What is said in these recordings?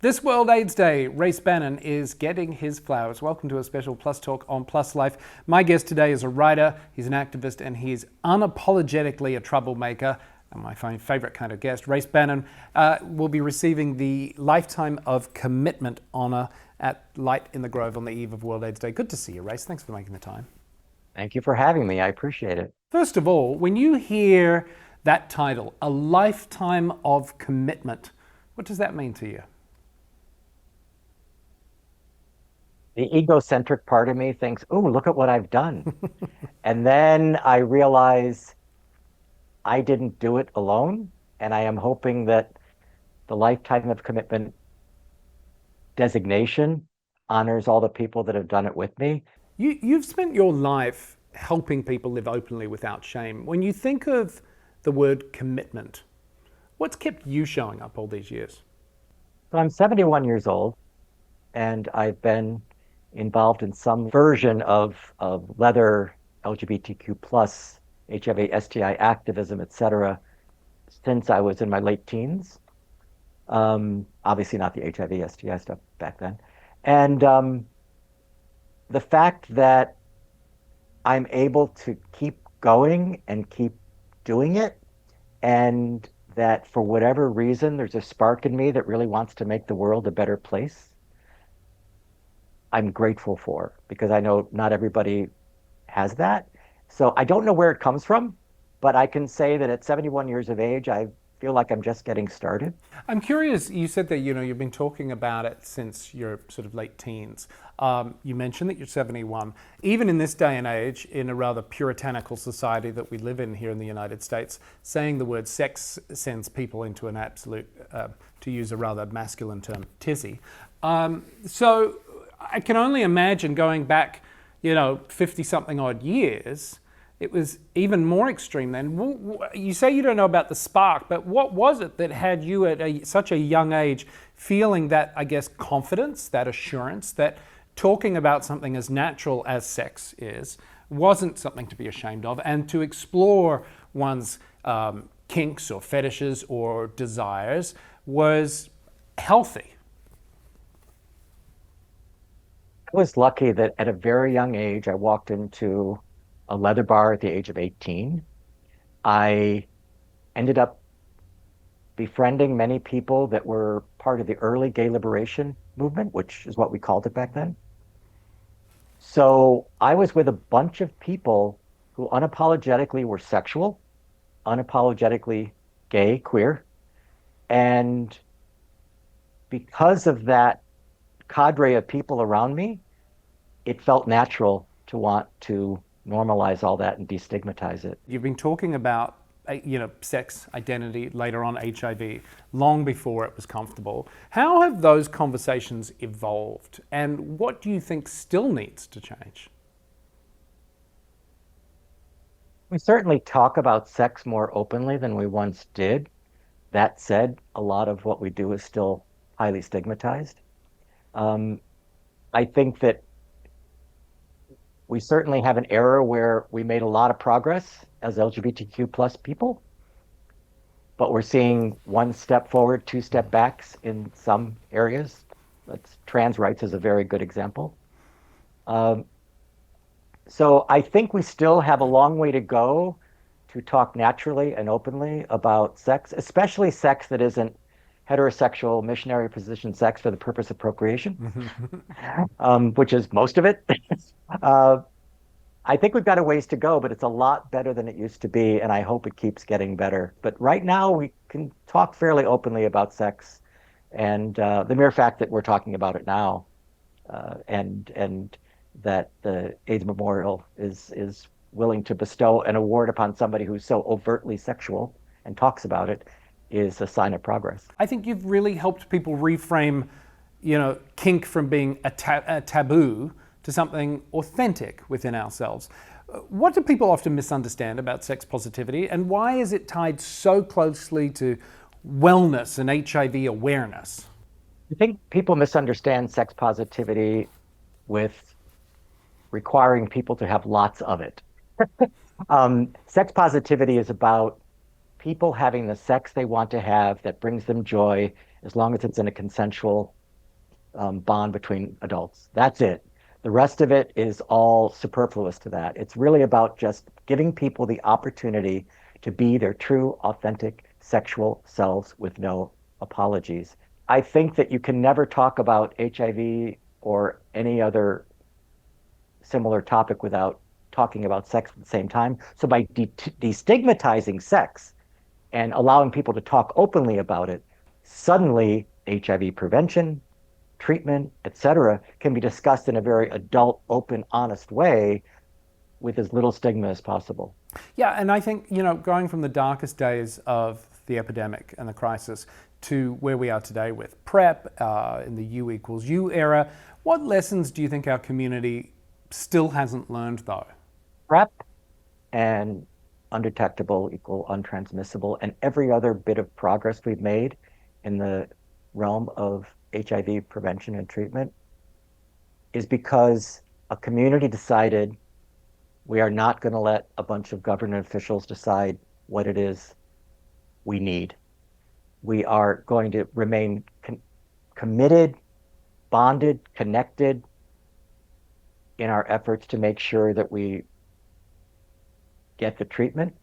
This World AIDS Day, Race Bannon is getting his flowers. Welcome to a special Plus Talk on Plus Life. My guest today is a writer, he's an activist, and he's unapologetically a troublemaker. And my favorite kind of guest, Race Bannon, will be receiving the Lifetime of Commitment honor at Light in the Grove on the eve of World AIDS Day. Good to see you, Race. Thanks for making the time. Thank you for having me. I appreciate it. First of all, when you hear that title, a Lifetime of Commitment, what does that mean to you? The egocentric part of me thinks, oh, look at what I've done. And then I realize I didn't do it alone. And I am hoping that the Lifetime of Commitment designation honors all the people that have done it with me. You've spent your life helping people live openly without shame. When you think of the word commitment, what's kept you showing up all these years? So I'm 71 years old, and I've been involved in some version of leather LGBTQ plus HIV, STI activism, etc., since I was in my late teens. Obviously not the HIV, STI stuff back then. And the fact that I'm able to keep going and keep doing it, and that for whatever reason, there's a spark in me that really wants to make the world a better place, I'm grateful for, because I know not everybody has that. So I don't know where it comes from, but I can say that at 71 years of age, I feel like I'm just getting started. I'm curious, you said that you've been talking about it since your sort of late teens. You mentioned that you're 71. Even in this day and age, in a rather puritanical society that we live in here in the United States, saying the word sex sends people into an absolute, to use a rather masculine term, tizzy. So I can only imagine going back, 50-something odd years, it was even more extreme then. You say you don't know about the spark, but what was it that had you at such a young age feeling that, I guess, confidence, that assurance, that talking about something as natural as sex is wasn't something to be ashamed of, and to explore one's kinks or fetishes or desires was healthy? I was lucky that at a very young age, I walked into a leather bar at the age of 18. I ended up befriending many people that were part of the early gay liberation movement, which is what we called it back then. So I was with a bunch of people who unapologetically were sexual, unapologetically gay, queer. And because of that cadre of people around me, it felt natural to want to normalize all that and destigmatize it. You've been talking about, sex, identity, later on HIV, long before it was comfortable. How have those conversations evolved, and what do you think still needs to change? We certainly talk about sex more openly than we once did. That said, a lot of what we do is still highly stigmatized. I think that we certainly have an era where we made a lot of progress as LGBTQ plus people, but we're seeing one step forward, two step backs in some areas. Trans rights is a very good example. So I think we still have a long way to go to talk naturally and openly about sex, especially sex that isn't heterosexual missionary position sex for the purpose of procreation, which is most of it. I think we've got a ways to go, but it's a lot better than it used to be, and I hope it keeps getting better. But right now, we can talk fairly openly about sex, and the mere fact that we're talking about it now, and that the AIDS Memorial is willing to bestow an award upon somebody who's so overtly sexual and talks about it, is a sign of progress. I think you've really helped people reframe, kink from being a taboo to something authentic within ourselves. What do people often misunderstand about sex positivity, and why is it tied so closely to wellness and HIV awareness? I think people misunderstand sex positivity with requiring people to have lots of it. Sex positivity is about people having the sex they want to have that brings them joy as long as it's in a consensual bond between adults. That's it. The rest of it is all superfluous to that. It's really about just giving people the opportunity to be their true, authentic sexual selves with no apologies. I think that you can never talk about HIV or any other similar topic without talking about sex at the same time. So by destigmatizing sex and allowing people to talk openly about it, suddenly HIV prevention, treatment, etc., can be discussed in a very adult, open, honest way with as little stigma as possible. Yeah, and I think, going from the darkest days of the epidemic and the crisis to where we are today with PrEP, in the U equals U era, what lessons do you think our community still hasn't learned, though? PrEP and undetectable equal untransmissible, and every other bit of progress we've made in the realm of HIV prevention and treatment is because a community decided we are not going to let a bunch of government officials decide what it is we need. We are going to remain committed, bonded, connected in our efforts to make sure that we get the treatment,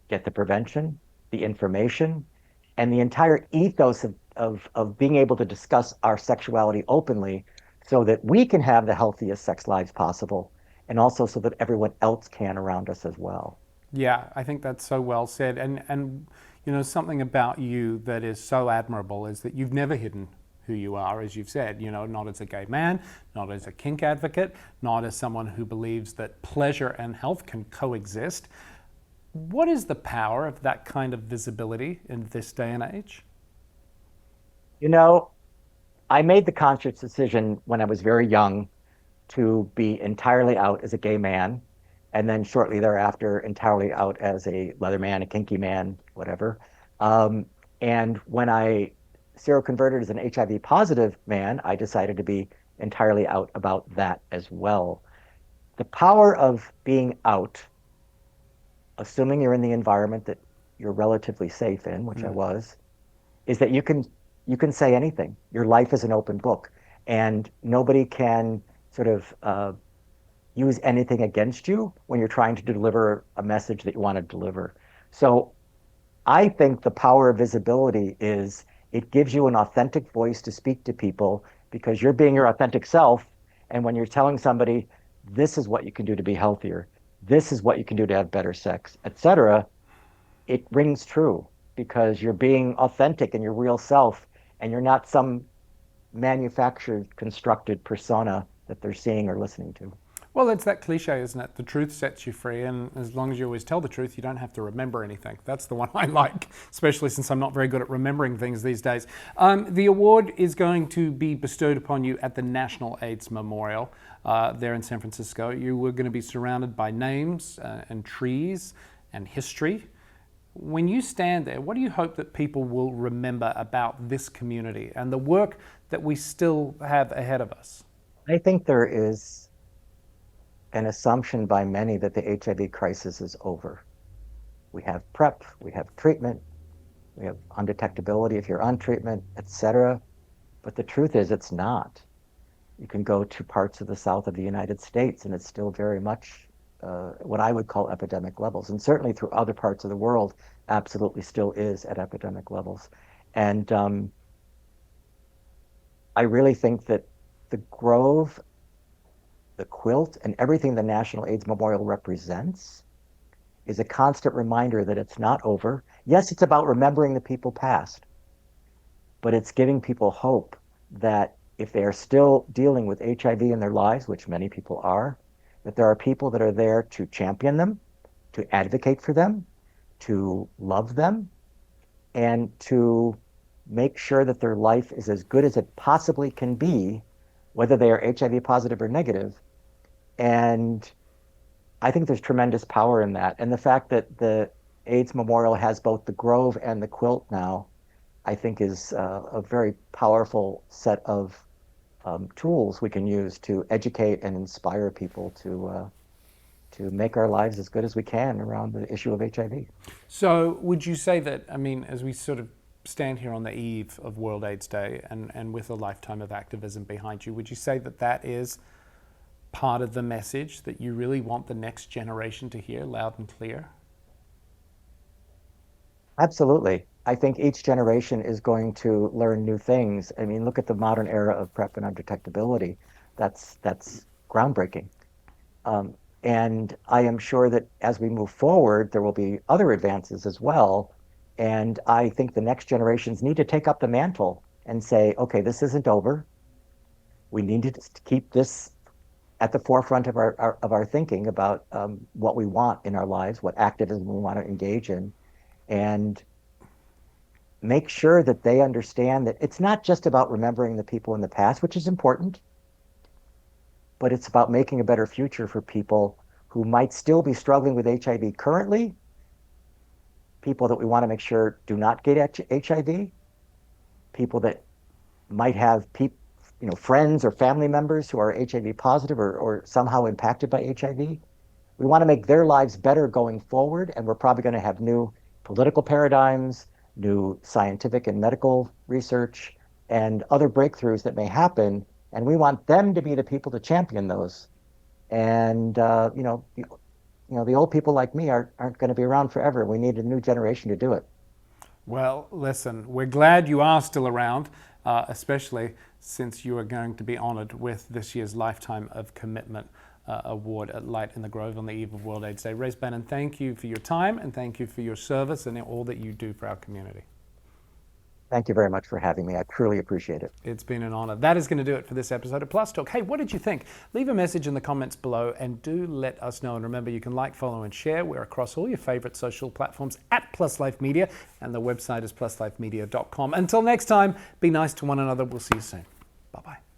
get the prevention, the information, and the entire ethos of being able to discuss our sexuality openly so that we can have the healthiest sex lives possible, and also so that everyone else can around us as well. Yeah, I think that's so well said. And something about you that is so admirable is that you've never hidden who you are, as you've said, not as a gay man, not as a kink advocate, not as someone who believes that pleasure and health can coexist. What is the power of that kind of visibility in this day and age? I made the conscious decision when I was very young to be entirely out as a gay man, and then shortly thereafter, entirely out as a leather man, a kinky man, whatever. And when I seroconverted as an HIV positive man, I decided to be entirely out about that as well. The power of being out, assuming you're in the environment that you're relatively safe in, which I was, is that you can say anything. Your life is an open book, and nobody can sort of use anything against you when you're trying to deliver a message that you want to deliver. So I think the power of visibility is it gives you an authentic voice to speak to people because you're being your authentic self. And when you're telling somebody, this is what you can do to be healthier, this is what you can do to have better sex, etc., it rings true because you're being authentic and your real self, and you're not some manufactured, constructed persona that they're seeing or listening to. Well, it's that cliche, isn't it? The truth sets you free, and as long as you always tell the truth, you don't have to remember anything. That's the one I like, especially since I'm not very good at remembering things these days. The award is going to be bestowed upon you at the National AIDS Memorial there in San Francisco. You were going to be surrounded by names and trees and history. When you stand there, what do you hope that people will remember about this community and the work that we still have ahead of us? I think there is an assumption by many that the HIV crisis is over. We have PrEP, we have treatment, we have undetectability if you're on treatment, etc. But the truth is it's not. You can go to parts of the south of the United States and it's still very much what I would call epidemic levels. And certainly through other parts of the world, absolutely still is at epidemic levels. And I really think that the Grove, the quilt, and everything the National AIDS Memorial represents is a constant reminder that it's not over. Yes, it's about remembering the people past, but it's giving people hope that if they are still dealing with HIV in their lives, which many people are, that there are people that are there to champion them, to advocate for them, to love them, and to make sure that their life is as good as it possibly can be, whether they are HIV positive or negative. And I think there's tremendous power in that. And the fact that the AIDS Memorial has both the Grove and the quilt now, I think is a very powerful set of tools we can use to educate and inspire people to make our lives as good as we can around the issue of HIV. So would you say that, I mean, as we sort of stand here on the eve of World AIDS Day and with a lifetime of activism behind you, would you say that that is part of the message that you really want the next generation to hear loud and clear? Absolutely. I think each generation is going to learn new things. I mean, look at the modern era of PrEP and undetectability. That's groundbreaking. Um, and I am sure that as we move forward, there will be other advances as well. And I think the next generations need to take up the mantle and say, okay, this isn't over. We need to keep this at the forefront of our thinking about what we want in our lives, what activism we want to engage in, and make sure that they understand that it's not just about remembering the people in the past, which is important, but it's about making a better future for people who might still be struggling with HIV currently, people that we want to make sure do not get HIV, people that might have friends or family members who are HIV positive or somehow impacted by HIV. We want to make their lives better going forward, and we're probably going to have new political paradigms, new scientific and medical research, and other breakthroughs that may happen. And we want them to be the people to champion those. And the old people like me aren't going to be around forever. We need a new generation to do it. Well, listen, we're glad you are still around, especially since you are going to be honored with this year's Lifetime of Commitment award at Light in the Grove on the eve of World AIDS Day. Race Bannon, thank you for your time and thank you for your service and all that you do for our community. Thank you very much for having me. I truly appreciate it. It's been an honor. That is going to do it for this episode of Plus Talk. Hey, what did you think? Leave a message in the comments below and do let us know. And remember, you can like, follow, and share. We're across all your favorite social platforms at Plus Life Media, and the website is pluslifemedia.com. Until next time, be nice to one another. We'll see you soon. Bye-bye.